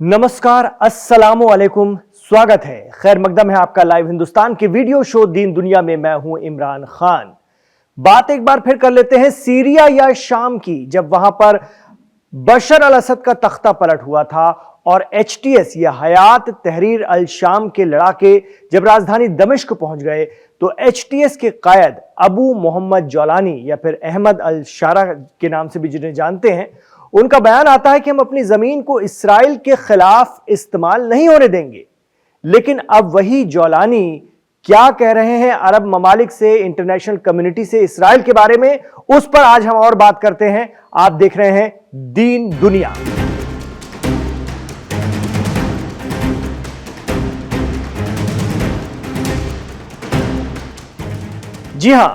नमस्कार, अस्सलामु अलैकुम। स्वागत है, खैर मकदम है आपका लाइव हिंदुस्तान के वीडियो शो दीन दुनिया में। मैं हूं इमरान खान। बात एक बार फिर कर लेते हैं सीरिया या शाम की, जब वहां पर बशर अल असद का तख्ता पलट हुआ था और HTS या हयात तहरीर अल शाम के लड़ाके जब राजधानी दमिश्क पहुंच गए तो HTS के कायद अबू मोहम्मद जौलानी या फिर अहमद अल शारा के नाम से भी जिन्हें जानते हैं, उनका बयान आता है कि हम अपनी जमीन को इसराइल के खिलाफ इस्तेमाल नहीं होने देंगे। लेकिन अब वही जौलानी क्या कह रहे हैं अरब ममालिक से, इंटरनेशनल कम्युनिटी से इसराइल के बारे में, उस पर आज हम और बात करते हैं। आप देख रहे हैं दीन दुनिया। जी हां,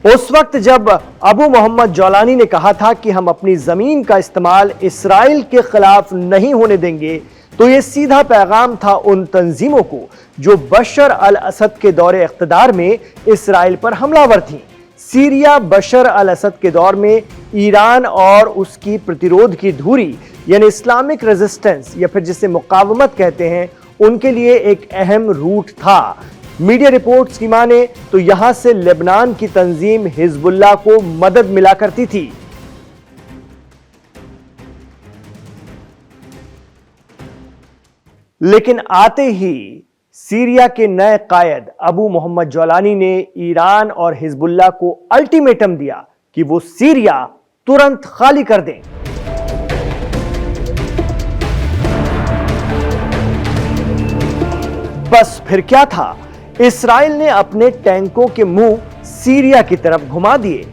उस वक्त जब अबू मोहम्मद जौलानी ने कहा था कि हम अपनी जमीन का इस्तेमाल इसराइल के खिलाफ नहीं होने देंगे, तो यह सीधा पैगाम था उन तंजीमों को जो बशर अल असद के दौरे इख्तिदार में इसराइल पर हमलावर थीं। सीरिया बशर अल असद के दौर में ईरान और उसकी प्रतिरोध की धुरी यानी इस्लामिक रेजिस्टेंस या फिर जिसे मुकावमत कहते हैं, उनके लिए एक अहम रूट था। मीडिया रिपोर्ट्स की माने तो यहां से लेबनान की तंजीम हिजबुल्लाह को मदद मिला करती थी। लेकिन आते ही सीरिया के नए कायद अबू मोहम्मद जौलानी ने ईरान और हिजबुल्लाह को अल्टीमेटम दिया कि वो सीरिया तुरंत खाली कर दें। बस फिर क्या था, इसराइल ने अपने टैंकों के मुंह सीरिया की तरफ घुमा दिए।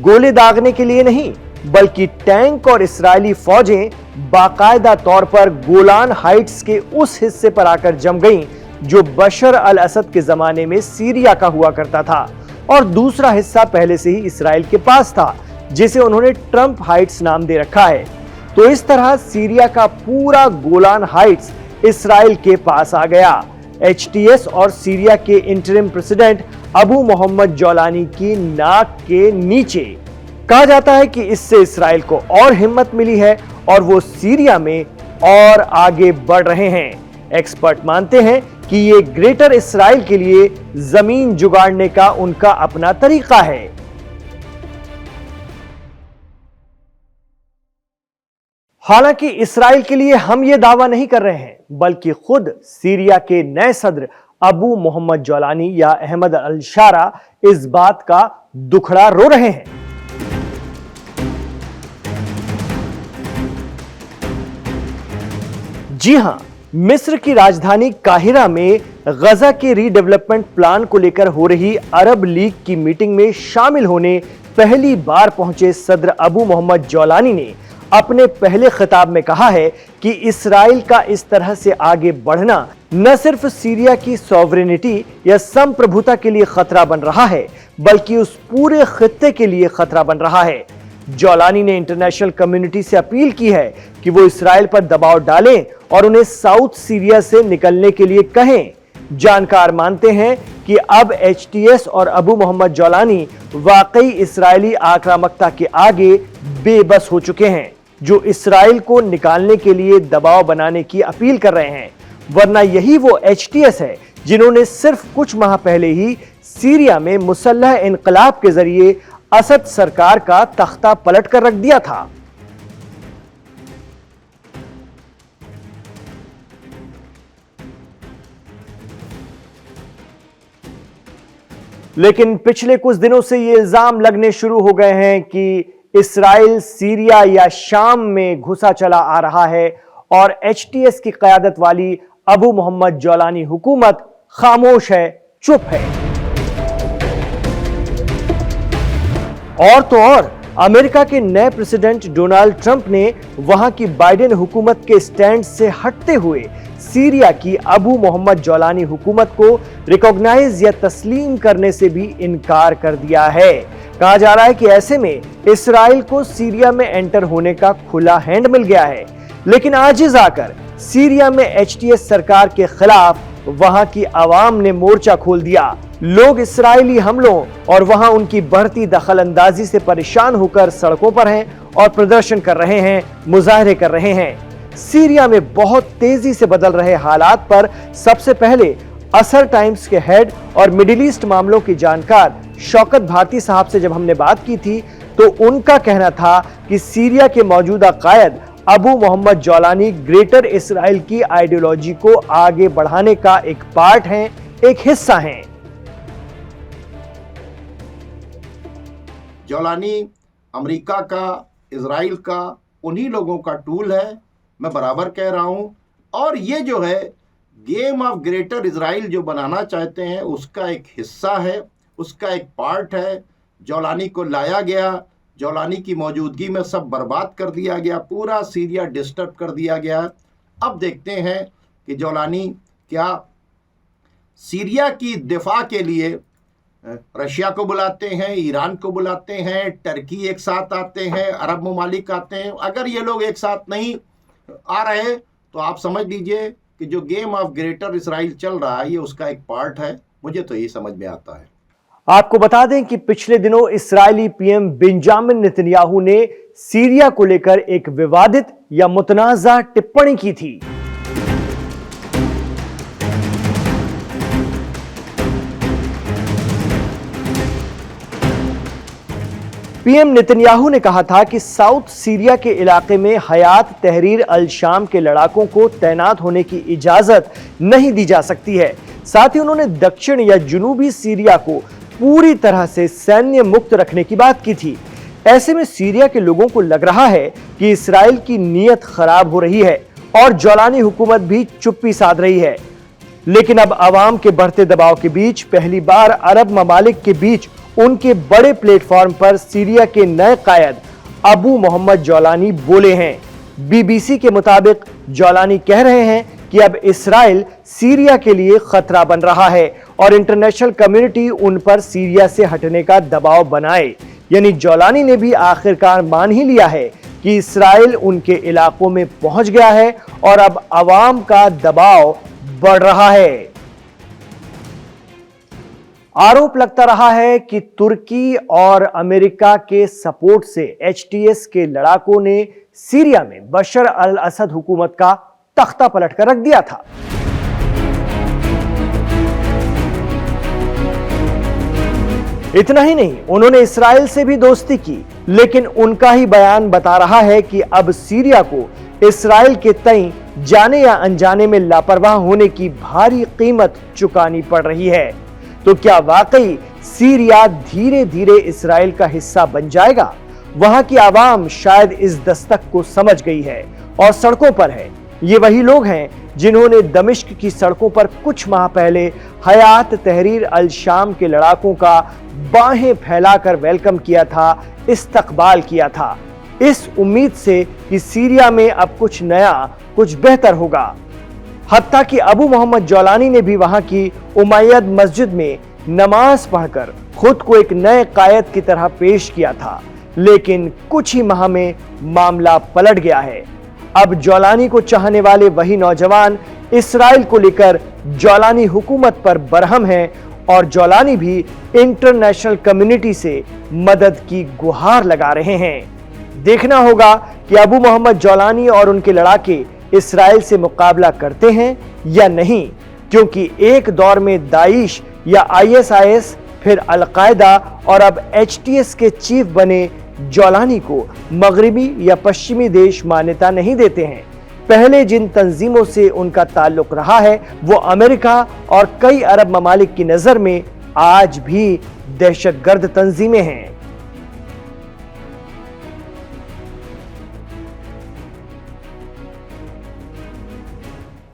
गोले दागने के लिए नहीं, बल्कि टैंक और इस्राएली फौजें बाकायदा तौर पर गोलान हाइट्स के उस हिस्से पर आकर जम गईं जो बशर अल असद के जमाने में सीरिया का हुआ करता था, और दूसरा हिस्सा पहले से ही इसराइल के पास था, जिसे उन्होंने ट्रंप हाइट्स नाम दे रखा है। तो इस तरह सीरिया का पूरा गोलान हाइट्स इसराइल के पास आ गया। HTS और सीरिया के इंटरिम प्रेसिडेंट अबू मोहम्मद जौलानी की नाक के नीचे। कहा जाता है कि इससे इसराइल को और हिम्मत मिली है और वो सीरिया में और आगे बढ़ रहे हैं। एक्सपर्ट मानते हैं कि ये ग्रेटर इसराइल के लिए जमीन जुगाड़ने का उनका अपना तरीका है। हालांकि इसराइल के लिए हम ये दावा नहीं कर रहे हैं, बल्कि खुद सीरिया के नए सदर अबू मोहम्मद जौलानी या अहमद अल शारा इस बात का दुखड़ा रो रहे हैं। जी हां, मिस्र की राजधानी काहिरा में गजा के रीडेवलपमेंट प्लान को लेकर हो रही अरब लीग की मीटिंग में शामिल होने पहली बार पहुंचे सदर अबू मोहम्मद जौलानी ने अपने पहले खिताब में कहा है कि इसराइल का इस तरह से आगे बढ़ना न सिर्फ सीरिया की सॉवरेनिटी या संप्रभुता के लिए खतरा बन रहा है, बल्कि उस पूरे खित्ते के लिए खतरा बन रहा है। जौलानी ने इंटरनेशनल कम्युनिटी से अपील की है कि वो इसराइल पर दबाव डालें और उन्हें साउथ सीरिया से निकलने के लिए कहें। जानकार मानते हैं कि अब HTS और अबू मोहम्मद जौलानी वाकई इसराइली आक्रामकता के आगे बेबस हो चुके हैं, जो इसराइल को निकालने के लिए दबाव बनाने की अपील कर रहे हैं। वरना यही वो HTS है जिन्होंने सिर्फ कुछ माह पहले ही सीरिया में मुसल्लह इनकलाब के जरिए असद सरकार का तख्ता पलट कर रख दिया था। लेकिन पिछले कुछ दिनों से ये इल्जाम लगने शुरू हो गए हैं कि इसराइल सीरिया या शाम में घुसा चला आ रहा है और HTS की क़यादत वाली अबू मोहम्मद जौलानी हुकूमत खामोश है, चुप है। और तो और अमेरिका के नए प्रेसिडेंट डोनाल्ड ट्रंप ने वहां की बाइडेन हुकूमत के स्टैंड से हटते हुए सीरिया की अबू मोहम्मद जौलानी हुकूमत को रिकॉग्नाइज या तस्लीम करने से भी इनकार कर दिया है। कहा जा रहा है कि ऐसे में इसराइल को सीरिया में एंटर होने का खुला हैंड मिल गया है। लेकिन आजिज आकर सीरिया में HTS सरकार के खिलाफ वहां की आवाम ने मोर्चा खोल दिया। लोग इसराइली हमलों और वहां उनकी बढ़ती दखल अंदाजी से परेशान होकर सड़कों पर हैं और प्रदर्शन कर रहे हैं, मुजाहरे कर रहे हैं। सीरिया में बहुत तेजी से बदल रहे हालात पर सबसे पहले असर टाइम्स के हेड और मिडिल ईस्ट मामलों के जानकार शौकत भारती साहब से जब हमने बात की थी तो उनका कहना था कि सीरिया के मौजूदा कायद अबू मोहम्मद जौलानी ग्रेटर इसराइल की आइडियोलॉजी को आगे बढ़ाने का एक पार्ट हैं, एक हिस्सा हैं। जौलानी अमेरिका का, इजराइल का, उन्हीं लोगों का टूल है, मैं बराबर कह रहा हूं। और ये जो है गेम ऑफ ग्रेटर इजराइल जो बनाना चाहते हैं उसका एक हिस्सा है, उसका एक पार्ट है। जौलानी को लाया गया, जौलानी की मौजूदगी में सब बर्बाद कर दिया गया, पूरा सीरिया डिस्टर्ब कर दिया गया। अब देखते हैं कि जौलानी क्या सीरिया की दिफा के लिए रशिया को बुलाते हैं, ईरान को बुलाते हैं, टर्की एक साथ आते हैं, अरब ममालिक आते हैं। अगर ये लोग एक साथ नहीं आ रहे तो आप समझ लीजिए कि जो गेम ऑफ ग्रेटर इसराइल चल रहा है ये उसका एक पार्ट है। मुझे तो ये समझ में आता है। आपको बता दें कि पिछले दिनों इस्राएली पीएम बेंजामिन नेतन्याहू ने सीरिया को लेकर एक विवादित या मुतनाज़ा टिप्पणी की थी। पीएम नेतन्याहू ने कहा था कि साउथ सीरिया के इलाके में हयात तहरीर अल शाम के लड़ाकों को तैनात होने की इजाजत नहीं दी जा सकती है। साथ ही उन्होंने दक्षिण या जुनूबी सीरिया को पूरी तरह से सैन्य मुक्त रखने की बात की थी। ऐसे में सीरिया के लोगों को लग रहा है कि इस्राएल की नीयत खराब हो रही है और जौलानी हुकूमत भी चुप्पी साध रही है। लेकिन अब अवाम के बढ़ते दबाव के बीच पहली बार अरब ममालिक के बीच उनके बड़े प्लेटफॉर्म पर सीरिया के नए कायद अबू मोहम्मद जौलानी बोले हैं। बीबीसी के मुताबिक जौलानी कह रहे हैं कि अब इस्राएल सीरिया के लिए खतरा बन रहा है और इंटरनेशनल कम्युनिटी उन पर सीरिया से हटने का दबाव बनाए। यानी जौलानी ने भी आखिरकार मान ही लिया है कि इस्राएल उनके इलाकों में पहुंच गया है और अब अवाम का दबाव बढ़ रहा है। आरोप लगता रहा है कि तुर्की और अमेरिका के सपोर्ट से एचटीएस के लड़ाकों ने सीरिया में बशर अल असद हुकूमत का तख्ता पलटकर रख दिया था। इतना ही नहीं, उन्होंने इस्राएल से भी दोस्ती की, लेकिन उनका ही बयान बता रहा है कि अब सीरिया को इस्राएल के तई जाने या अनजाने में लापरवाह होने की भारी कीमत चुकानी पड़ रही है। तो क्या वाकई सीरिया धीरे धीरे इस्राएल का हिस्सा बन जाएगा? वहां की आवाम शायद इस दस्तक को समझ गई है और सड़कों पर है। ये वही लोग हैं जिन्होंने दमिश्क की सड़कों पर कुछ माह पहले हयात तहरीर अल शाम के लड़ाकों का बाहें फैलाकर वेलकम किया था, इस्तकबाल किया था, इस उम्मीद से कि सीरिया में अब कुछ नया, कुछ बेहतर होगा। हत्ता कि अबू मोहम्मद जौलानी ने भी वहां की उमैयद मस्जिद में नमाज पढ़कर खुद को एक नए कायद की तरह पेश किया था। लेकिन कुछ ही माह में मामला पलट गया है। अब जौलानी को चाहने वाले वही नौजवान इस्राएल को लेकर जौलानी हुकूमत पर बरहम हैं और जौलानी भी इंटरनेशनल कम्युनिटी से मदद की गुहार लगा रहे हैं। देखना होगा कि अबू मोहम्मद जौलानी और उनके लड़ाके इस्राएल से मुकाबला करते हैं या नहीं, क्योंकि एक दौर में दाइश या आईएसआईएस, फिर अलकायदा और अब एचटीएस के चीफ बने जौलानी को मगरिबी या पश्चिमी देश मान्यता नहीं देते हैं। पहले जिन तंजीमों से उनका ताल्लुक रहा है वो अमेरिका और कई अरब ममालिक की नजर में आज भी दहशतगर्द तंजीमें हैं।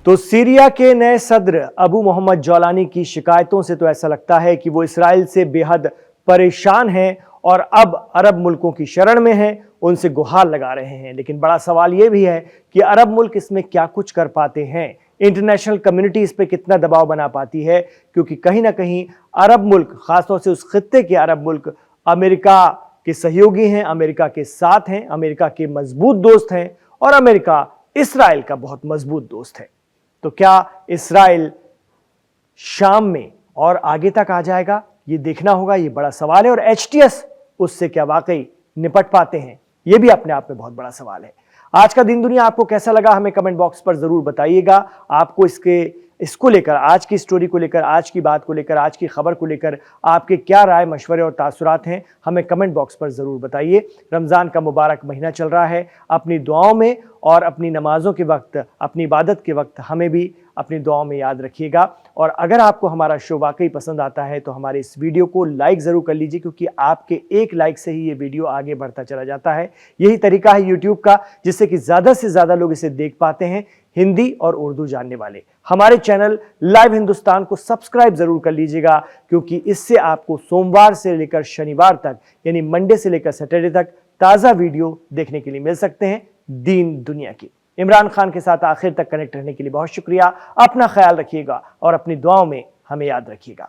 तो सीरिया के नए सदर अबू मोहम्मद जौलानी की शिकायतों से तो ऐसा लगता है कि वो इस्राएल से बेहद परेशान हैं और अब अरब मुल्कों की शरण में हैं, उनसे गुहार लगा रहे हैं। लेकिन बड़ा सवाल ये भी है कि अरब मुल्क इसमें क्या कुछ कर पाते हैं, इंटरनेशनल कम्युनिटी इस पर कितना दबाव बना पाती है, क्योंकि कहीं ना कहीं अरब मुल्क, खासतौर से उस खित्ते के अरब मुल्क अमेरिका के सहयोगी हैं, अमेरिका के साथ हैं, अमेरिका के मजबूत दोस्त हैं और अमेरिका इसराइल का बहुत मजबूत दोस्त है। तो क्या इस्राएल शाम में और आगे तक आ जाएगा, ये देखना होगा, ये बड़ा सवाल है। और एचटीएस उससे क्या वाकई निपट पाते हैं, ये भी अपने आप में बहुत बड़ा सवाल है। आज का दिन दुनिया आपको कैसा लगा हमें कमेंट बॉक्स पर जरूर बताइएगा। आपको इसको लेकर, आज की स्टोरी को लेकर, आज की बात को लेकर, आज की खबर को लेकर आपके क्या राय, मशवरे और तासुरात हैं, हमें कमेंट बॉक्स पर जरूर बताइए। रमजान का मुबारक महीना चल रहा है, अपनी दुआओं में और अपनी नमाजों के वक्त, अपनी इबादत के वक्त हमें भी अपनी दुआओं में याद रखिएगा। और अगर आपको हमारा शो वाकई पसंद आता है तो हमारे इस वीडियो को लाइक ज़रूर कर लीजिए, क्योंकि आपके एक लाइक से ही ये वीडियो आगे बढ़ता चला जाता है। यही तरीका है यूट्यूब का, जिससे कि ज़्यादा से ज़्यादा लोग इसे देख पाते हैं, हिंदी और उर्दू जानने वाले। हमारे चैनल लाइव हिंदुस्तान को सब्सक्राइब ज़रूर कर लीजिएगा, क्योंकि इससे आपको सोमवार से लेकर शनिवार तक, यानी मंडे से लेकर सैटरडे तक ताज़ा वीडियो देखने के लिए मिल सकते हैं दीन दुनिया की। इमरान खान के साथ आखिर तक कनेक्ट रहने के लिए बहुत शुक्रिया। अपना ख्याल रखिएगा और अपनी दुआओं में हमें याद रखिएगा।